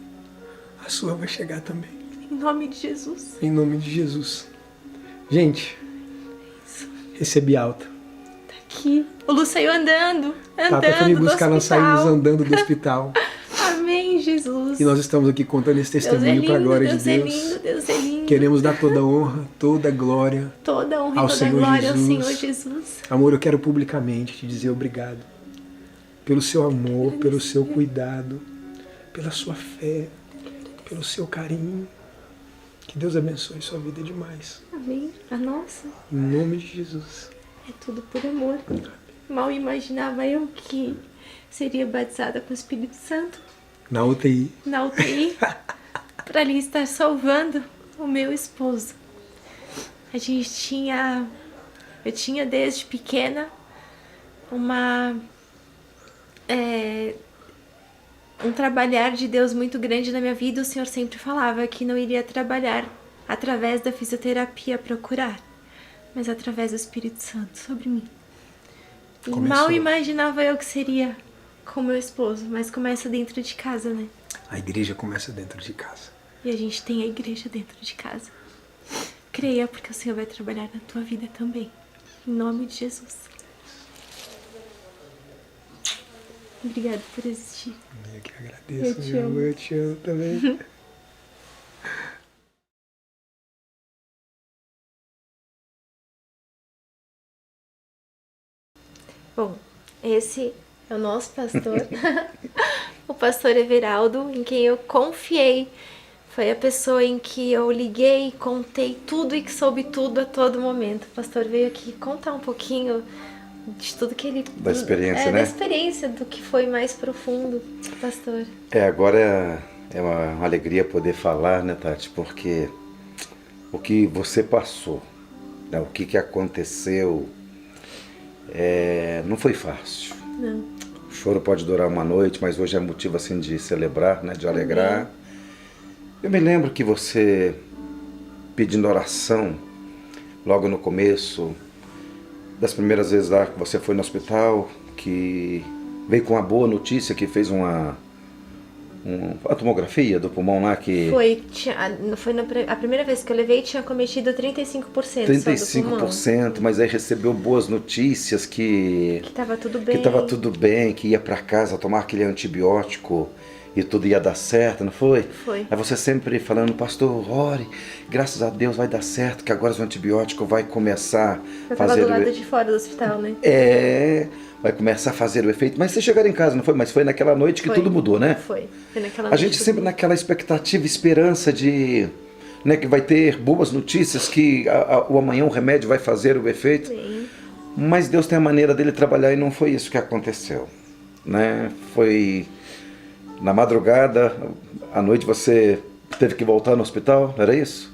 A: A sua vai chegar também.
B: Em nome de Jesus.
A: Em nome de Jesus. Gente, recebi alta.
B: Tá aqui. O Lu saiu andando
A: Tata foi me buscar, nós saímos
B: hospital.
A: andando do hospital.
B: Amém, Jesus.
A: E nós estamos aqui contando esse testemunho para a glória de Deus.
B: Deus é lindo, Deus é lindo.
A: Queremos dar toda a honra, toda a glória
B: Toda honra
A: ao
B: e toda
A: Senhor
B: glória
A: Jesus.
B: ao Senhor Jesus.
A: Amor, eu quero publicamente te dizer obrigado pelo seu amor, pelo seu cuidado, pela sua fé, pelo seu carinho. Que Deus abençoe sua vida demais.
B: Amém. A nossa
A: Em nome de Jesus.
B: é tudo por amor. Mal imaginava eu que seria batizada com o Espírito Santo
A: Na UTI.
B: na UTI para ali estar salvando o meu esposo. Eu tinha desde pequena um trabalhar de Deus muito grande na minha vida. O Senhor sempre falava que não iria trabalhar através da fisioterapia para curar, mas através do Espírito Santo sobre mim. E
A: Começou.
B: mal imaginava eu que seria com meu esposo, mas começa dentro de casa, né?
A: A igreja começa dentro de casa.
B: E a gente tem a igreja dentro de casa. Creia, porque o Senhor vai trabalhar na tua vida também. Em nome de Jesus. Obrigada por existir.
A: Eu que agradeço,
B: Eu te
A: meu
B: amo.
A: amor, eu te amo também.
B: Bom, esse é o nosso pastor, o pastor Everaldo, em quem eu confiei. Foi a pessoa em que eu liguei, contei tudo e que soube tudo a todo momento. O pastor veio aqui contar um pouquinho de tudo que ele...
C: Da experiência, né?
B: Da experiência, do que foi mais profundo, pastor.
C: Agora é uma alegria poder falar, né, Tati? Porque o que você passou, né, o que aconteceu, não foi fácil.
B: Não.
C: O choro pode durar uma noite, mas hoje é motivo assim de celebrar, né, de alegrar. Eu me lembro que você, pedindo oração, logo no começo, das primeiras vezes lá que você foi no hospital, que veio com uma boa notícia, que fez uma tomografia do pulmão lá que...
B: A primeira vez que eu levei tinha cometido 35% só do pulmão.
C: 35%, mas aí recebeu boas notícias que
B: estava tudo bem.
C: Que estava tudo bem, que ia para casa tomar aquele antibiótico e tudo ia dar certo, não foi?
B: Foi.
C: Aí você sempre falando, pastor, ore, graças a Deus vai dar certo, que agora o antibiótico vai começar
B: Eu
C: a fazer...
B: estava do lado de fora do hospital, né?
C: Vai começar a fazer o efeito. Mas vocês chegaram em casa, não foi? Mas foi naquela noite que tudo mudou, né?
B: Foi naquela
C: A
B: noite.
C: gente sempre naquela expectativa, esperança de... Né, que vai ter boas notícias, que o amanhã o remédio vai fazer o efeito.
B: Sim.
C: Mas Deus tem a maneira dele trabalhar e não foi isso que aconteceu, né? Foi na madrugada, à noite você teve que voltar no hospital, era isso?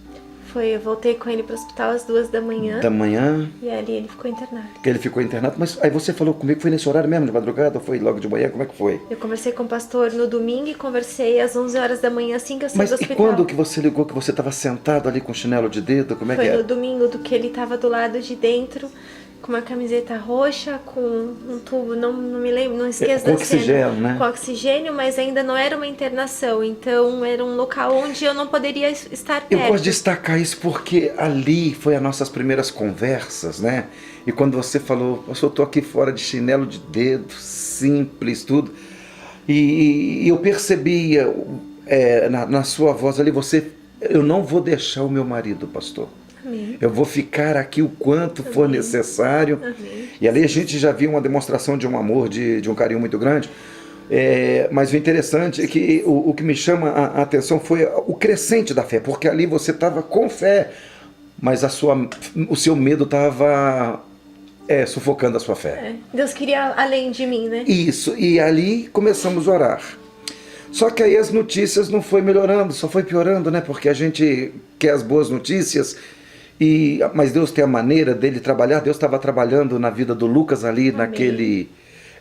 B: Eu voltei com ele para o hospital às 2 da manhã.
C: Da manhã.
B: E ali ele ficou internado.
C: Que ele ficou internado, mas aí você falou comigo, foi nesse horário mesmo, de madrugada, ou foi logo de manhã, como é que foi?
B: Eu conversei com o pastor no domingo e conversei às 11 horas da manhã, assim que eu saí
C: Mas
B: do
C: e
B: hospital.
C: quando que você ligou que você estava sentado ali com chinelo de dedo, como é que
B: Foi
C: é?
B: no domingo, do que ele estava do lado de dentro, com uma camiseta roxa, com um tubo, não me lembro, não esqueço
C: Com
B: da
C: oxigênio,
B: cena.
C: né?
B: Com oxigênio, mas ainda não era uma internação, então era um local onde eu não poderia estar perto.
C: Eu gosto de destacar isso porque ali foi as nossas primeiras conversas, né? E quando você falou, eu tô aqui fora de chinelo de dedo, simples, tudo. E eu percebia na sua voz ali, eu não vou deixar o meu marido, pastor.
B: Amém.
C: Eu vou ficar aqui o quanto for necessário.
B: Amém.
C: E ali a gente já viu uma demonstração de um amor, de um carinho muito grande. Mas o interessante é que o que me chama a atenção foi o crescente da fé, porque ali você estava com fé, mas o seu medo estava sufocando a sua fé.
B: Deus queria além de mim, né?
C: Isso, e ali começamos a orar. Só que aí as notícias não foi melhorando, só foi piorando, né? Porque a gente quer as boas notícias, mas Deus tem a maneira dele trabalhar. Deus estava trabalhando na vida do Lucas ali,
B: Amém.
C: naquele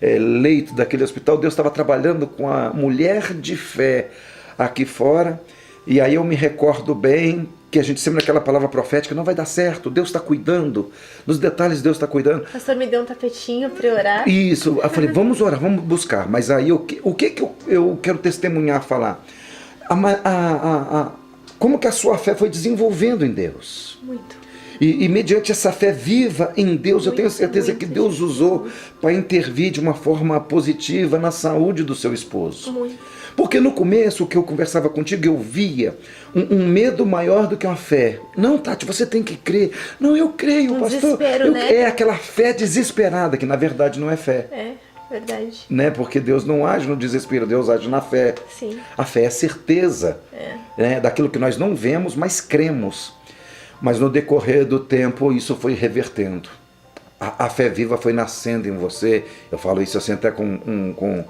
C: leito daquele hospital. Deus estava trabalhando com a mulher de fé aqui fora. E aí eu me recordo bem que a gente sempre naquela palavra profética, não vai dar certo, Deus está cuidando, nos detalhes Deus está cuidando.
B: O pastor me deu um tapetinho para orar.
C: Isso, eu falei, vamos orar, vamos buscar. Mas aí o que eu quero testemunhar, falar? como que a sua fé foi desenvolvendo em Deus.
B: Muito.
C: E mediante essa fé viva em Deus, eu tenho certeza que Deus usou para intervir de uma forma positiva na saúde do seu esposo.
B: Muito.
C: Porque no começo, o que eu conversava contigo, eu via um medo maior do que uma fé. Não, Tati, você tem que crer. Não, eu creio, pastor.
B: Desespero, né?
C: É aquela fé desesperada, que na verdade não é fé.
B: É, verdade.
C: Né? Porque Deus não age no desespero, Deus age na fé.
B: Sim.
C: A fé é certeza, né? Daquilo que nós não vemos, mas cremos. Mas no decorrer do tempo isso foi revertendo. A fé viva foi nascendo em você. Eu falo isso assim até com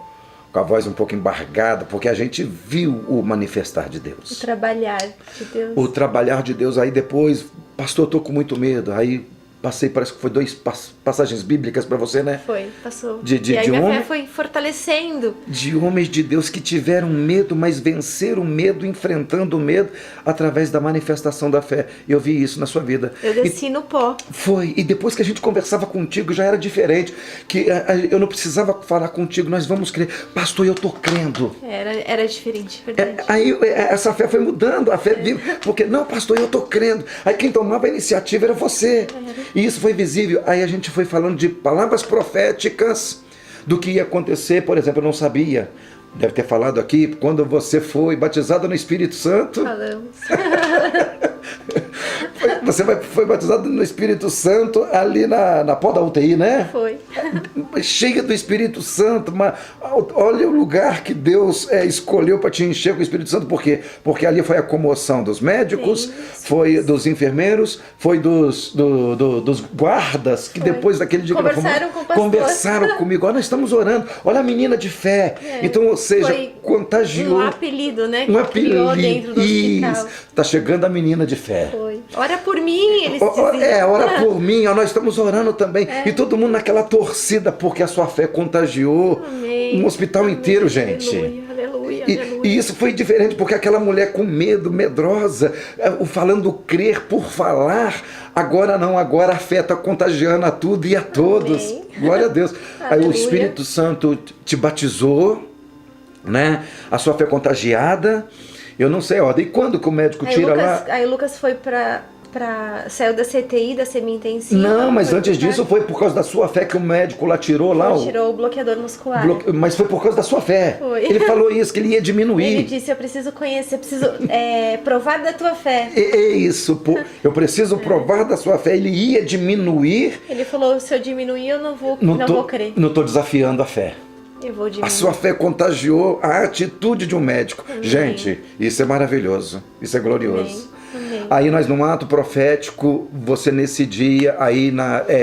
C: a voz um pouco embargada, porque a gente viu o manifestar de Deus.
B: O trabalhar de Deus.
C: O trabalhar de Deus. Aí depois, pastor, eu estou com muito medo. Aí passei, parece que foi 2 passagens bíblicas para você, né?
B: Foi, passou.
C: E
B: aí minha fé foi fortalecendo.
C: De homens de Deus que tiveram medo, mas venceram o medo, enfrentando o medo, através da manifestação da fé. Eu vi isso na sua vida.
B: Eu desci no pó.
C: Foi, e depois que a gente conversava contigo, já era diferente. Que eu não precisava falar contigo, nós vamos crer. Pastor, eu estou crendo.
B: Era diferente, verdade.
C: Aí essa fé foi mudando, a fé viva. Porque, não, pastor, eu estou crendo. Aí quem tomava a iniciativa era você. E isso foi visível. Aí a gente foi falando de palavras proféticas do que ia acontecer. Por exemplo, eu não sabia, deve ter falado aqui, quando você foi batizado no Espírito Santo.
B: Falamos.
C: Você foi batizado no Espírito Santo ali na porta da UTI, né?
B: Foi.
C: Cheia do Espírito Santo. Olha o lugar que Deus escolheu para te encher com o Espírito Santo. Por quê? Porque ali foi a comoção dos médicos, foi dos enfermeiros, foi dos guardas, que depois daquele dia
B: conversaram com o pastor.
C: Conversaram comigo. Olha, nós estamos orando. Olha a menina de fé. Então, ou seja, contagiou.
B: Um apelido, né?
C: Um apelido.
B: Dentro do hospital.
C: Está chegando a menina de fé.
B: Foi. Ora por mim, eles diziam.
C: Ora por mim, nós estamos orando também. E todo mundo naquela torcida, porque a sua fé contagiou um hospital inteiro, gente.
B: Aleluia,
C: E isso foi diferente, porque aquela mulher com medo, medrosa, falando crer por falar, agora não, agora a fé está contagiando a tudo e a todos.
B: Amém.
C: Glória a Deus. Aí
B: Aleluia.
C: o Espírito Santo te batizou, né? A sua fé contagiada. Eu não sei a ordem. E quando que o médico tira lá?
B: Aí o Lucas foi saiu da CTI, da semi-intensiva.
C: Não, mas antes disso foi por causa da sua fé que o médico lá tirou lá.
B: Tirou o bloqueador muscular.
C: Mas foi por causa da sua fé.
B: Foi.
C: Ele falou isso, que ele ia diminuir.
B: Ele disse, eu preciso conhecer, eu preciso provar da tua fé.
C: É isso, eu preciso provar da sua fé. Ele ia diminuir.
B: Ele falou, se eu diminuir, eu não vou crer.
C: Não estou desafiando a fé.
B: Eu vou diminuir.
C: A sua fé contagiou a atitude de um médico.
B: Amém.
C: Gente, isso é maravilhoso. Isso é glorioso.
B: Amém.
C: Aí nós no ato profético, você nesse dia, aí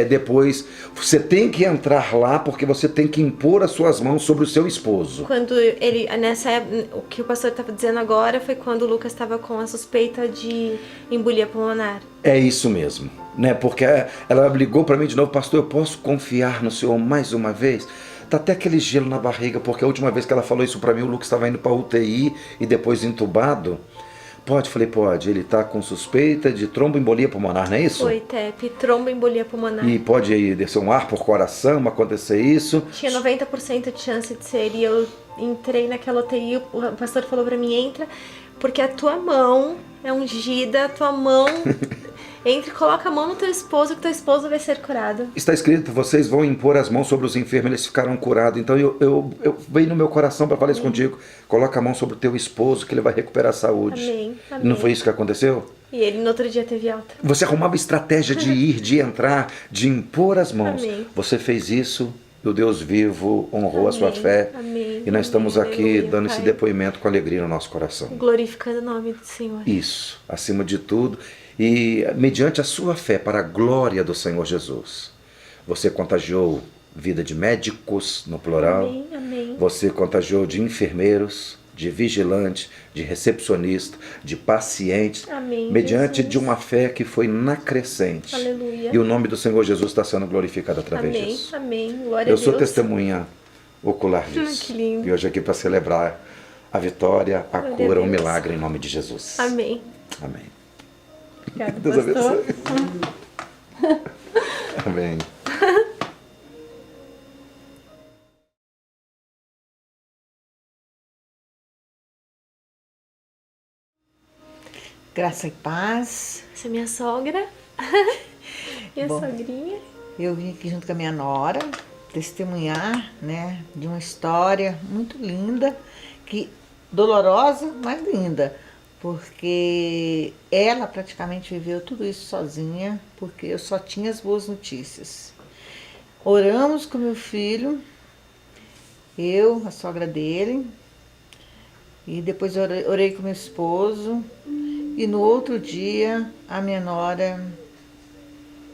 C: depois, você tem que entrar lá porque você tem que impor as suas mãos sobre o seu esposo.
B: Quando ele, nessa época, o que o pastor estava dizendo agora foi quando o Lucas estava com a suspeita de embolia pulmonar.
C: É isso mesmo, né? Porque ela ligou para mim de novo, pastor, eu posso confiar no Senhor mais uma vez? Tá até aquele gelo na barriga, porque a última vez que ela falou isso para mim, o Lucas estava indo para UTI e depois entubado. Pode? Falei, pode. Ele está com suspeita de tromboembolia pulmonar, não é isso?
B: Foi TEP, tromboembolia pulmonar.
C: E pode aí descer um ar por coração, acontecer isso?
B: Tinha 90% de chance de ser. E eu entrei naquela UTI, o pastor falou para mim, entra, porque a tua mão é ungida, a tua mão... Entre, coloca a mão no teu esposo, que teu esposo vai ser curado. Está
C: escrito, vocês vão impor as mãos sobre os enfermos, eles ficarão curados. Então eu veio no meu coração para falar isso contigo. Coloca a mão sobre o teu esposo, que ele vai recuperar a saúde.
B: Amém. Amém.
C: Não foi isso que aconteceu?
B: E ele no outro dia teve alta.
C: Você arrumava estratégia de ir, de entrar, de impor as mãos.
B: Amém.
C: Você fez isso, o Deus vivo honrou a sua fé.
B: Amém.
C: E nós estamos aqui
B: Aleluia,
C: dando
B: Pai.
C: Esse depoimento com alegria no nosso coração.
B: Glorificando o nome do Senhor.
C: Isso, acima de tudo. E mediante a sua fé, para a glória do Senhor Jesus, você contagiou vida de médicos, no plural.
B: Amém, amém.
C: Você contagiou de enfermeiros, de vigilante, de recepcionista, de pacientes.
B: Amém,
C: mediante
B: Jesus.
C: de uma fé que foi na crescente.
B: Aleluia.
C: E o nome do Senhor Jesus está sendo glorificado através
B: Amém,
C: disso.
B: amém. Glória
C: Eu
B: a Deus.
C: sou testemunha ocular disso.
B: Que lindo.
C: E hoje aqui para celebrar a vitória, a
B: Glória
C: cura,
B: a
C: o
B: Deus.
C: milagre em nome de Jesus.
B: Amém.
C: Amém.
B: Obrigada,
C: Deus
B: pastor.
C: abençoe. Amém.
D: Graça e paz.
B: Essa é minha sogra. Minha
D: Bom,
B: sogrinha.
D: eu vim aqui junto com a minha nora testemunhar, né, de uma história muito linda, que dolorosa, mas linda, porque ela praticamente viveu tudo isso sozinha, porque eu só tinha as boas notícias. Oramos com meu filho, eu, a sogra dele, e depois orei com meu esposo, e no outro dia a minha nora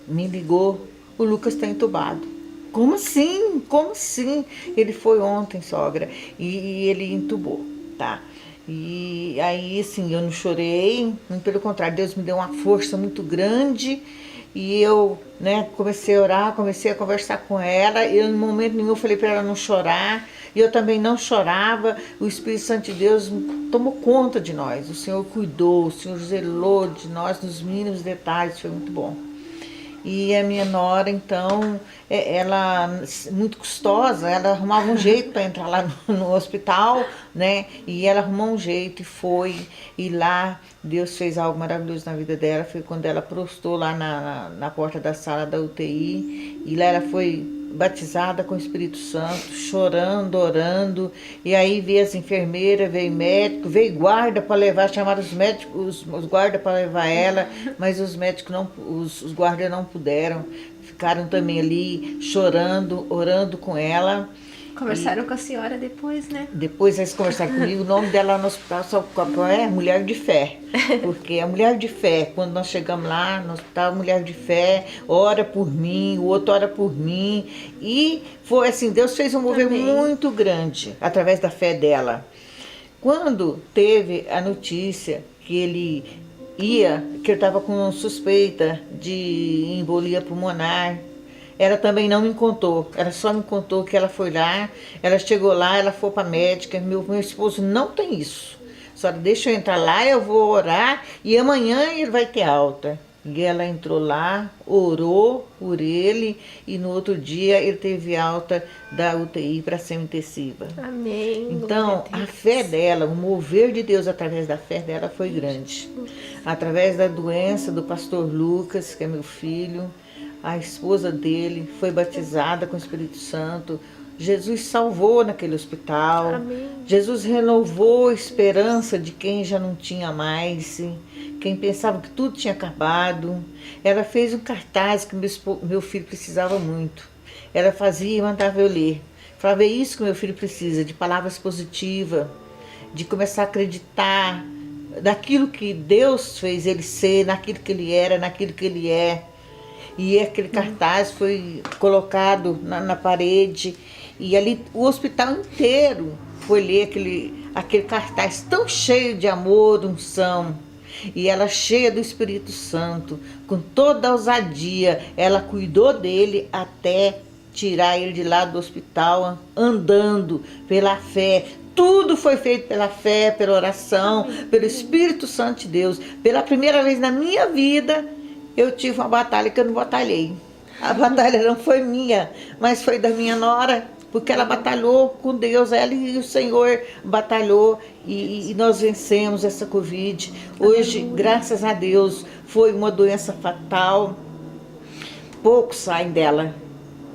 D: me ligou: o Lucas está entubado. Como assim? Como assim? Ele foi ontem, sogra, e ele entubou, tá? E aí, assim, eu não chorei, muito pelo contrário, Deus me deu uma força muito grande, e eu, né, comecei a orar, comecei a conversar com ela, e em momento nenhum eu falei para ela não chorar, e eu também não chorava. O Espírito Santo de Deus tomou conta de nós, o Senhor cuidou, o Senhor zelou de nós nos mínimos detalhes, foi muito bom. E a minha nora, então, ela, muito custosa, ela arrumava um jeito para entrar lá no hospital, né? E ela arrumou um jeito e foi. E lá Deus fez algo maravilhoso na vida dela. Foi quando ela prostou lá na porta da sala da UTI. E lá ela foi batizada com o Espírito Santo, chorando, orando. E aí veio as enfermeiras, veio médico, veio guarda para levar, chamaram os médicos, os guardas para levar ela, mas os médicos não, os guardas não puderam, ficaram também ali chorando, orando com ela.
B: Conversaram com a senhora depois, né?
D: Depois eles conversaram comigo, o nome dela no hospital só é Mulher de Fé. Porque a Mulher de Fé, quando nós chegamos lá no hospital, Mulher de Fé, ora por mim, o outro ora por mim. E foi assim, Deus fez um mover muito grande através da fé dela. Quando teve a notícia que ele estava com suspeita de embolia pulmonar, ela também não me contou, ela só me contou que ela foi lá, ela chegou lá, ela foi para a médica, meu esposo não tem isso, só deixa eu entrar lá, eu vou orar e amanhã ele vai ter alta. E ela entrou lá, orou por ele e no outro dia ele teve alta da UTI para semi-intensiva.
B: Amém.
D: Então, a fé dela, o mover de Deus através da fé dela foi grande. Através da doença do pastor Lucas, que é meu filho, a esposa dele foi batizada com o Espírito Santo. Jesus salvou naquele hospital.
B: Amém.
D: Jesus renovou a esperança de quem já não tinha mais, quem pensava que tudo tinha acabado. Ela fez um cartaz que meu filho precisava muito. Ela fazia e mandava eu ler. Falava: é isso que meu filho precisa, de palavras positivas, de começar a acreditar naquilo que Deus fez ele ser, naquilo que ele era, naquilo que ele é. E aquele cartaz foi colocado na parede, e ali o hospital inteiro foi ler aquele cartaz tão cheio de amor, unção. E ela, cheia do Espírito Santo, com toda a ousadia, ela cuidou dele até tirar ele de lá do hospital, andando pela fé. Tudo foi feito pela fé, pela oração, pelo Espírito Santo de Deus. Pela primeira vez na minha vida, eu tive uma batalha que eu não batalhei. A batalha não foi minha, mas foi da minha nora, porque ela batalhou com Deus, ela e o Senhor batalhou e nós vencemos essa Covid. Hoje, graças a Deus, foi uma doença fatal, poucos saem dela.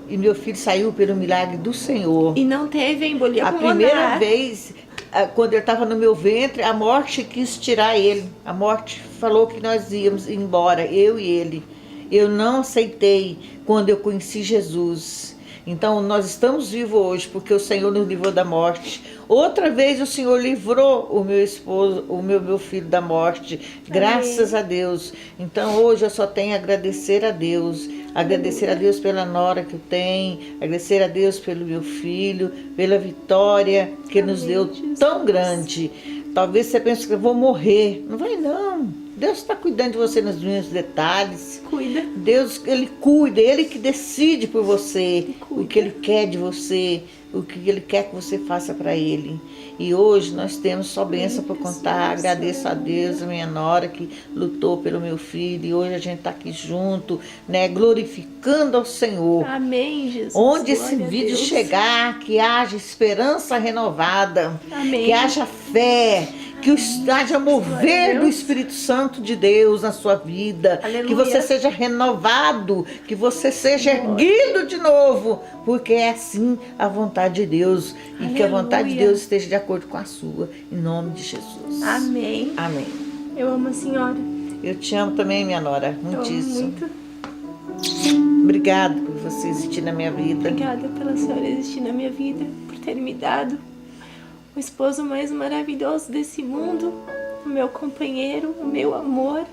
D: E meu filho saiu pelo milagre do Senhor.
B: E não teve embolia pulmonar.
D: A primeira vez, quando ele estava no meu ventre, a morte quis tirar ele. A morte falou que nós íamos embora, eu e ele. Eu não aceitei quando eu conheci Jesus. Então nós estamos vivos hoje porque o Senhor nos livrou da morte. Outra vez o Senhor livrou o meu esposo, o meu filho da morte. Graças a Deus. Então hoje eu só tenho a agradecer a Deus. Agradecer a Deus pela nora que eu tenho, agradecer a Deus pelo meu filho, pela vitória que Ele nos deu tão grande. Talvez você pense que eu vou morrer. Não vai não. Deus está cuidando de você nos mínimos detalhes.
B: Cuida.
D: Deus, Ele cuida, Ele que decide por você o que Ele quer de você, o que Ele quer que você faça para Ele. E hoje nós temos só bênção para contar. Agradeço a Deus, a minha nora que lutou pelo meu filho. E hoje a gente está aqui junto, né, glorificando ao Senhor.
B: Amém, Jesus.
D: Onde esse vídeo chegar, que haja esperança renovada.
B: Amém.
D: Que haja fé. que haja mover do Espírito Santo de Deus na sua vida,
B: Aleluia.
D: que você seja renovado, que você seja erguido de novo, porque é assim a vontade de Deus, e que a vontade de
B: Aleluia.
D: Deus esteja de acordo com a sua, em nome de Jesus.
B: Amém.
D: Amém.
B: Eu amo a senhora.
D: Eu te amo também, minha nora,
B: Eu amo
D: muitíssimo.
B: muito.
D: Obrigada por você existir na minha vida.
B: Obrigada pela senhora existir na minha vida, por ter me dado o esposo mais maravilhoso desse mundo, o meu companheiro, o meu amor.